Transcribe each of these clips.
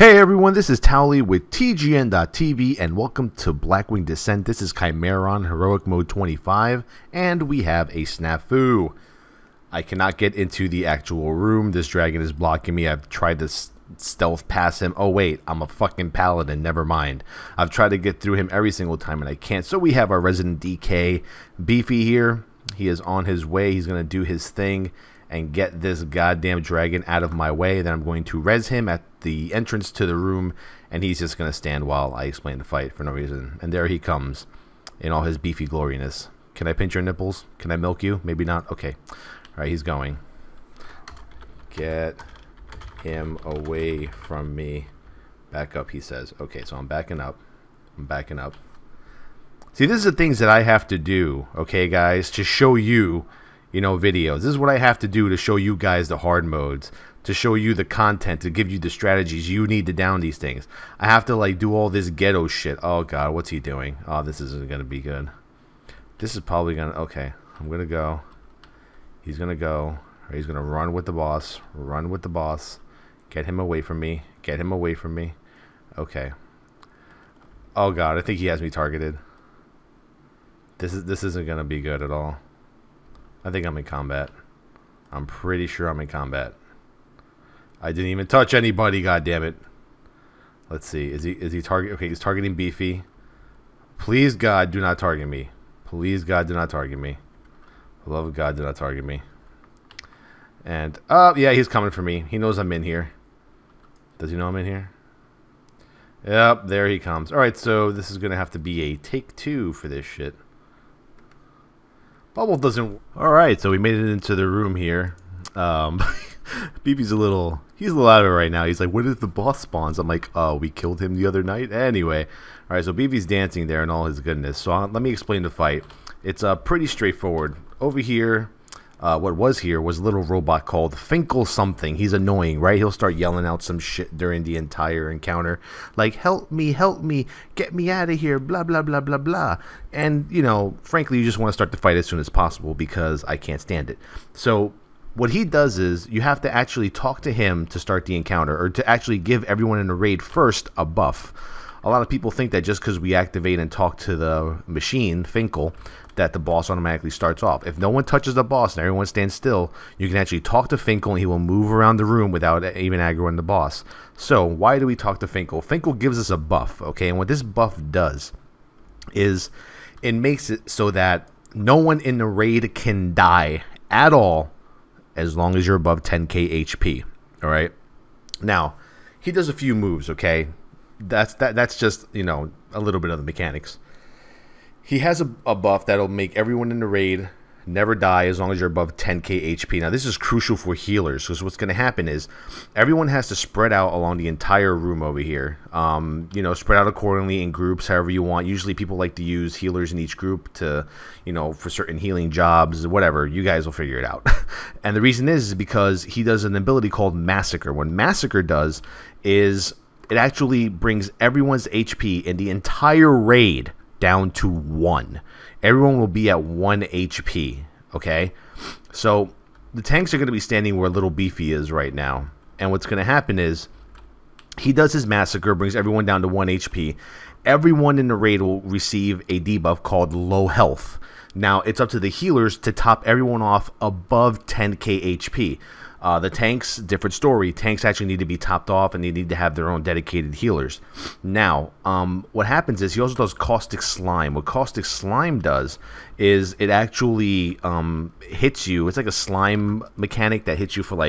Hey everyone, this is Towelliee with TGN.TV and welcome to Blackwing Descent. This is Chimaeron Heroic Mode 25 and we have a snafu. I cannot get into the actual room. This dragon is blocking me. I've tried to stealth past him. Oh wait, I'm a fucking paladin, never mind. I've tried to get through him every single time and I can't. So we have our resident DK Beefy here. He is on his way. He's going to do his thing and get this goddamn dragon out of my way. Then I'm going to res him at the entrance to the room, and he's just going to stand while I explain the fight for no reason. And there he comes in all his beefy gloriness. Can I pinch your nipples? Can I milk you? Maybe not? Okay. Alright, he's going. Get him away from me. Back up, he says. Okay, so I'm backing up. I'm backing up. See, this is the things that I have to do, okay, guys, to show you, videos. This is what I have to do to show you guys the hard modes, to show you the content, to give you the strategies you need to down these things. I have to, do all this ghetto shit. Oh, God, what's he doing? Oh, this isn't going to be good. This is probably going to... Okay, I'm going to go. He's going to go. He's going to run with the boss. Run with the boss. Get him away from me. Get him away from me. Okay. Oh, God, I think he has me targeted. This isn't going to be good at all. I think I'm in combat. I'm pretty sure I'm in combat. I didn't even touch anybody, goddammit. Let's see. Is he target? Okay, he's targeting Beefy. Please God, do not target me. Please God, do not target me. For the love of God, do not target me. And yeah, he's coming for me. He knows I'm in here. Does he know I'm in here? Yep, there he comes. Alright, so this is gonna have to be a take 2 for this shit. Bubble doesn't... Alright, so we made it into the room here. Beefy's he's a little out of it right now. He's like, what if the boss spawns? I'm like, oh, we killed him the other night? Anyway. Alright, so Beefy's dancing there and all his goodness. So let me explain the fight. It's pretty straightforward. Over here, what was here was a little robot called Finkel something. He's annoying, right? He'll start yelling out some shit during the entire encounter. Like, help me, get me out of here, blah, blah, blah, blah, blah. And, frankly, you just want to start the fight as soon as possible because I can't stand it. So what he does is you have to actually talk to him to start the encounter, or to actually give everyone in the raid first a buff. A lot of people think that just because we activate and talk to the machine, Finkel, that the boss automatically starts off. If no one touches the boss and everyone stands still, you can actually talk to Finkel and he will move around the room without even aggroing the boss. So why do we talk to Finkel? Finkel gives us a buff, okay? And what this buff does is it makes it so that no one in the raid can die at all as long as you're above 10k HP, all right? Now, he does a few moves, okay? That's just, a little bit of the mechanics. He has a buff that'll make everyone in the raid never die as long as you're above 10k HP. Now, this is crucial for healers, because what's going to happen is everyone has to spread out along the entire room over here. Spread out accordingly in groups, however you want. Usually people like to use healers in each group to, for certain healing jobs, whatever. You guys will figure it out. And the reason is because he does an ability called Massacre. What Massacre does is it actually brings everyone's HP in the entire raid down to 1. Everyone will be at 1 HP, okay? So the tanks are going to be standing where little Beefy is right now. And what's going to happen is he does his Massacre, brings everyone down to 1 HP. Everyone in the raid will receive a debuff called Low Health. Now, it's up to the healers to top everyone off above 10k HP. The tanks, different story. Tanks actually need to be topped off and they need to have their own dedicated healers. Now, what happens is he also does Caustic Slime. What Caustic Slime does is it actually hits you. It's like a slime mechanic that hits you for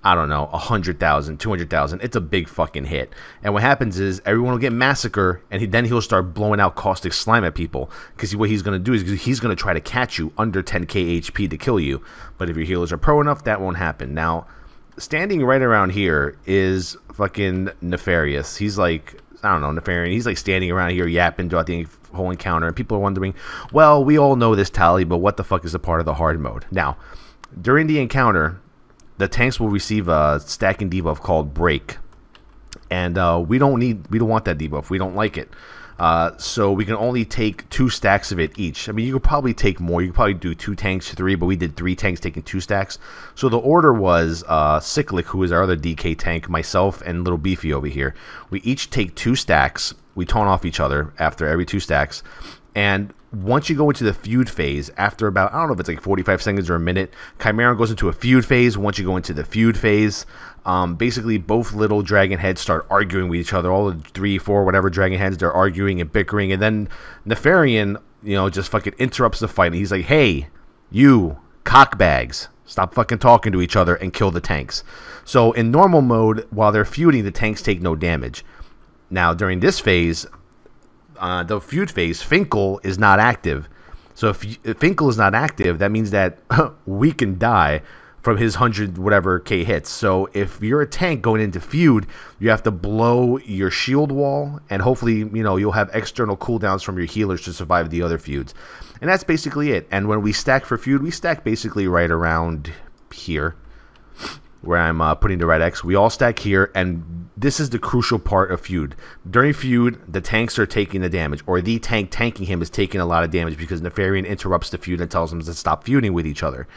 I don't know, 100,000, 200,000. It's a big fucking hit. And what happens is everyone will get Massacre, and then he'll start blowing out Caustic Slime at people. Because what he's going to do is he's going to try to catch you under 10k HP to kill you. But if your healers are pro enough, that won't happen. Now, standing right around here is fucking Nefarious. He's like, I don't know, Nefarian. He's like standing around here yapping throughout the whole encounter. And people are wondering, well, we all know this, Towelliee, but what the fuck is a part of the hard mode? Now, during the encounter, the tanks will receive a stacking debuff called Break, and we don't want that debuff. We don't like it. So we can only take 2 stacks of it each. I mean, you could probably take more. You could probably do 2 tanks, 3, but we did 3 tanks taking 2 stacks. So the order was Cyclic, who is our other DK tank, myself, and Little Beefy over here. We each take 2 stacks. We taunt off each other after every 2 stacks. And once you go into the feud phase, after about, I don't know if it's like 45 seconds or a minute, Chimaeron goes into a feud phase. Once you go into the feud phase, basically both little dragon heads start arguing with each other. All the 3, 4, whatever dragon heads, they're arguing and bickering. And then Nefarian, you know, just fucking interrupts the fight. And he's like, hey, you cockbags, stop fucking talking to each other and kill the tanks. So in normal mode, while they're feuding, the tanks take no damage. Now, during this phase, the feud phase, Finkel is not active. So if Finkel is not active, that means that we can die from his 100 whatever K hits. So if you're a tank going into feud, you have to blow your shield wall, and hopefully, you know, you'll have external cooldowns from your healers to survive the other feuds. And that's basically it. And when we stack for feud, we stack basically right around here, where I'm putting the red X. We all stack here, and this is the crucial part of feud. During feud, the tanks are taking the damage, or the tank tanking him is taking a lot of damage because Nefarian interrupts the feud and tells them to stop feuding with each other.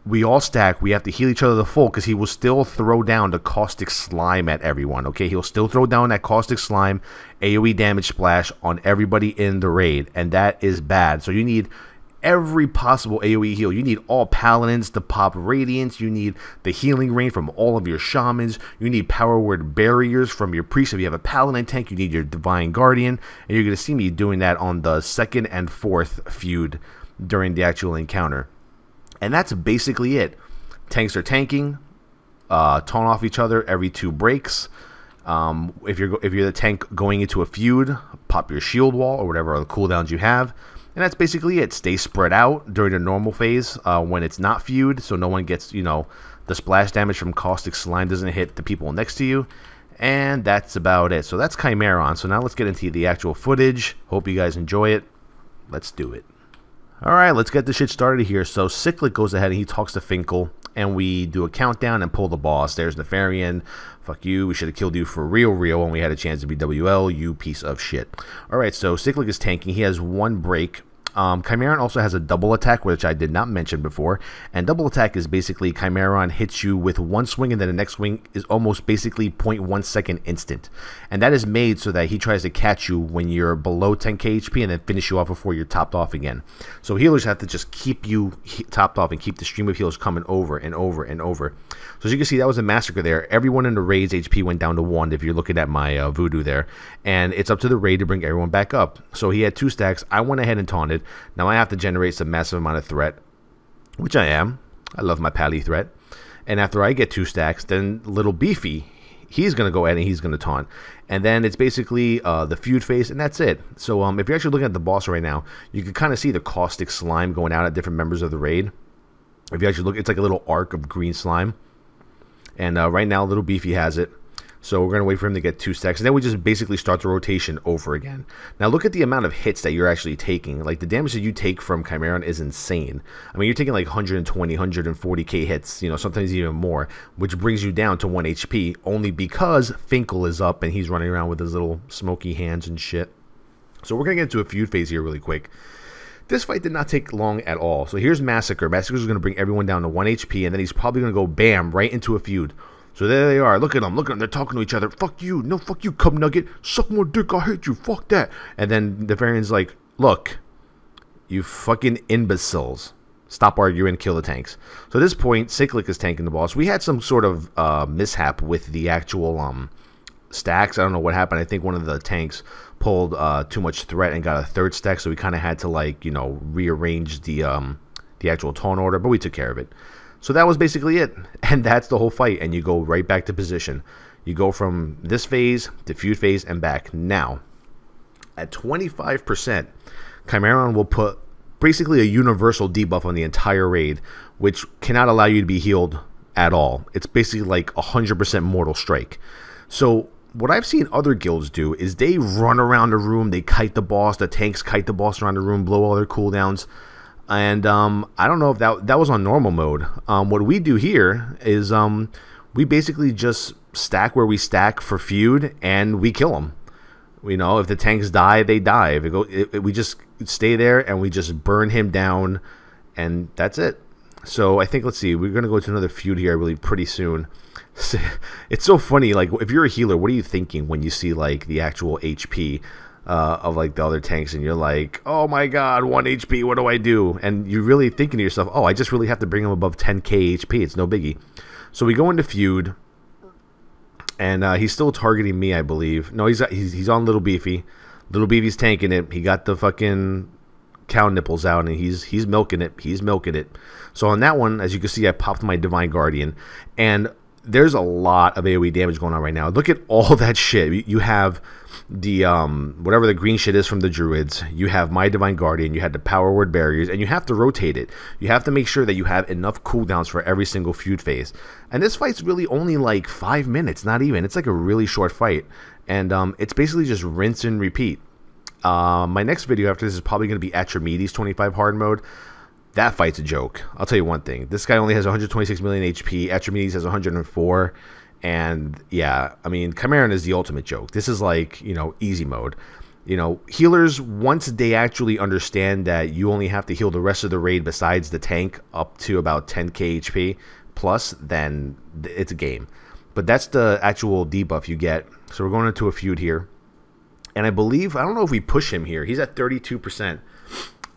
We all stack. We have to heal each other to full because he will still throw down the caustic slime at everyone. Okay, he'll still throw down that caustic slime AoE damage splash on everybody in the raid, and that is bad. So you need every possible AoE heal. You need all paladins to pop radiance. You need the healing rain from all of your shamans. You need power word barriers from your priests. If you have a paladin tank, you need your divine guardian, and you're going to see me doing that on the 2nd and 4th feud during the actual encounter. And that's basically it. Tanks are tanking, taunt off each other every 2 breaks. If you're the tank going into a feud, pop your shield wall or whatever other cooldowns you have. And that's basically it. Stay spread out during the normal phase when it's not feud, so no one gets, you know, the splash damage from caustic slime doesn't hit the people next to you. And that's about it. So that's Chimaeron. So now let's get into the actual footage. Hope you guys enjoy it. Let's do it. Alright, let's get this shit started here. So Cyclic goes ahead and he talks to Finkel, and we do a countdown and pull the boss. There's Nefarian. Fuck you. We should have killed you for real when we had a chance to be WL, you piece of shit. Alright, so Cyclic is tanking. He has 1 break. Chimaeron also has a double attack, which I did not mention before. And double attack is basically Chimaeron hits you with 1 swing, and then the next swing is almost basically 0.1 second instant. And that is made so that he tries to catch you when you're below 10k HP and then finish you off before you're topped off again. So healers have to just keep you topped off and keep the stream of heals coming over and over and over. So as you can see, that was a massacre there. Everyone in the raid's HP went down to 1 if you're looking at my voodoo there. And it's up to the raid to bring everyone back up. So he had 2 stacks. I went ahead and taunted. Now I have to generate some massive amount of threat, which I am. I love my pally threat. And after I get 2 stacks, then Little Beefy, he's going to go ahead and he's going to taunt. And then it's basically the feud phase, and that's it. So if you're actually looking at the boss right now, you can kind of see the caustic slime going out at different members of the raid. If you actually look, it's like a little arc of green slime. And right now, Little Beefy has it. So we're going to wait for him to get 2 stacks. And then we just basically start the rotation over again. Now look at the amount of hits that you're actually taking. Like the damage that you take from Chimaeron is insane. I mean, you're taking like 120, 140k hits, you know, sometimes even more, which brings you down to 1 HP only because Finkel is up and he's running around with his little smoky hands and shit. So we're going to get into a feud phase here really quick. This fight did not take long at all. So here's Massacre. Massacre is going to bring everyone down to 1 HP, and then he's probably going to go bam right into a feud. So there they are. Look at them. Look at them. They're talking to each other. Fuck you. No, fuck you, Cub Nugget. Suck more dick. I hate you. Fuck that. And then the variant's like, look, you fucking imbeciles. Stop arguing. Kill the tanks. So at this point, Cyclic is tanking the boss. We had some sort of mishap with the actual stacks. I don't know what happened. I think one of the tanks pulled too much threat and got a 3rd stack. So we kind of had to, like, you know, rearrange the actual taunt order. But we took care of it. So that was basically it, and that's the whole fight, and you go right back to position. You go from this phase to feud phase and back. Now, at 25%, Chimaeron will put basically a universal debuff on the entire raid, which cannot allow you to be healed at all. It's basically like 100% Mortal Strike. So what I've seen other guilds do is they run around the room, they kite the boss, the tanks kite the boss around the room, blow all their cooldowns. And I don't know if that was on normal mode. What we do here is we basically just stack where we stack for feud, and we kill them. You know, if the tanks die, they die. If it go, we just stay there and we just burn him down, and that's it. So I think, let's see, we're gonna go to another feud here really pretty soon. It's so funny. Like, if you're a healer, what are you thinking when you see like the actual HP of like the other tanks, and you're like, oh my god, 1 HP, what do I do? And you're really thinking to yourself, oh, I just really have to bring him above 10k HP. It's no biggie. So we go into feud, and he's still targeting me, I believe. No, he's on Little Beefy. Little Beefy's tanking it. He got the fucking cow nipples out, and he's milking it. He's milking it. So on that one, as you can see, I popped my Divine Guardian, and there's a lot of AoE damage going on right now. Look at all that shit. You have the whatever the green shit is from the druids. You have my Divine Guardian. You had the power word barriers, and you have to rotate it. You have to make sure that you have enough cooldowns for every single feud phase. And this fight's really only like 5 minutes, not even. It's like a really short fight, and it's basically just rinse and repeat. My next video after this is probably going to be Atramedes 25 hard mode. That fight's a joke. I'll tell you one thing. This guy only has 126 million HP. Atramedes has 104. And yeah, I mean, Chimaeron is the ultimate joke. This is like, you know, easy mode. You know, healers, once they actually understand that you only have to heal the rest of the raid besides the tank up to about 10k HP plus, then it's a game. But that's the actual debuff you get. So we're going into a feud here. And I believe, I don't know if we push him here. He's at 32%.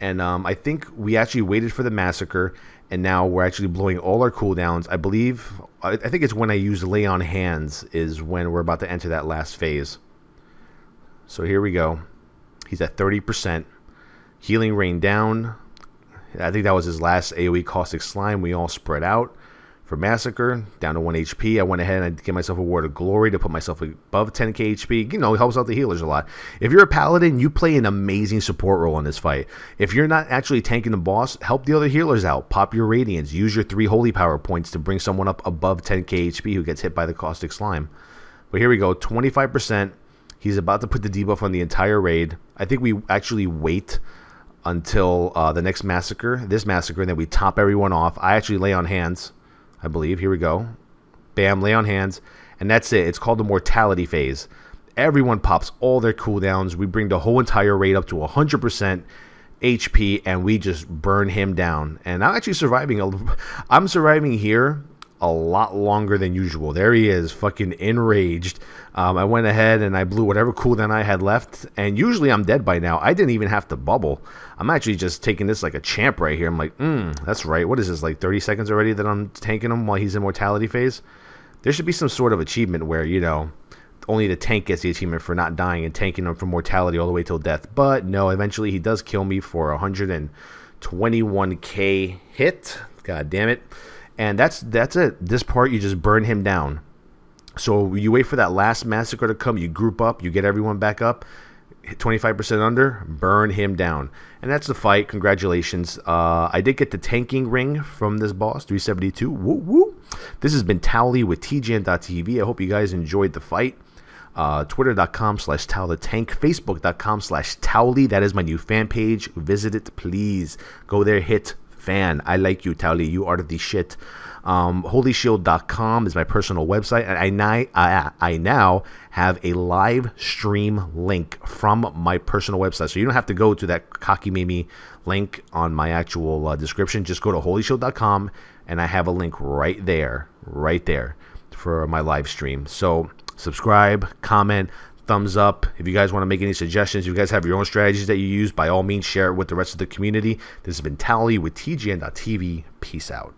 And I think we actually waited for the massacre, and now we're actually blowing all our cooldowns. I believe, I think it's when I use Lay on Hands is when we're about to enter that last phase. So here we go. He's at 30%. Healing Rain down. I think that was his last AoE Caustic Slime. We all spread out. For Massacre, down to 1 HP. I went ahead and I gave myself a Word of Glory to put myself above 10k HP. You know, it helps out the healers a lot. If you're a Paladin, you play an amazing support role in this fight. If you're not actually tanking the boss, help the other healers out. Pop your Radiance. Use your 3 Holy Power points to bring someone up above 10k HP who gets hit by the Caustic Slime. But here we go, 25%. He's about to put the debuff on the entire raid. I think we actually wait until the next Massacre, this Massacre, and then we top everyone off. I actually Lay on Hands, I believe. Here we go. Bam, Lay on Hands. And that's it. It's called the Mortality phase. Everyone pops all their cooldowns. We bring the whole entire raid up to 100% HP, and we just burn him down. And I'm actually surviving. I'm surviving here a lot longer than usual. There he is, fucking enraged. I went ahead and I blew whatever cooldown I had left, and usually I'm dead by now. I didn't even have to bubble. I'm actually just taking this like a champ right here. I'm like, that's right. What is this, like 30 seconds already that I'm tanking him while he's in Mortality phase? There should be some sort of achievement where, you know, only the tank gets the achievement for not dying and tanking him from Mortality all the way till death. But no, eventually he does kill me for 121k hit. God damn it. And that's it. This part, you just burn him down. So you wait for that last Massacre to come. You group up. You get everyone back up. 25% under. Burn him down. And that's the fight. Congratulations. I did get the tanking ring from this boss. 372. Woo woo. This has been Towelliee with TGN.TV. I hope you guys enjoyed the fight. Twitter.com/TowTheTank. Facebook.com/Towelliee. That is my new fan page. Visit it, please. Go there. Hit fan. I like you, Towelliee. You are the shit. HolyShield.com is my personal website, and I now have a live stream link from my personal website, so you don't have to go to that cocky mimi link on my actual description. Just go to HolyShield.com, and I have a link right there for my live stream. So subscribe, comment, thumbs up. If you guys want to make any suggestions, if you guys have your own strategies that you use, by all means share it with the rest of the community. This has been Towelliee with TGN.TV. Peace out.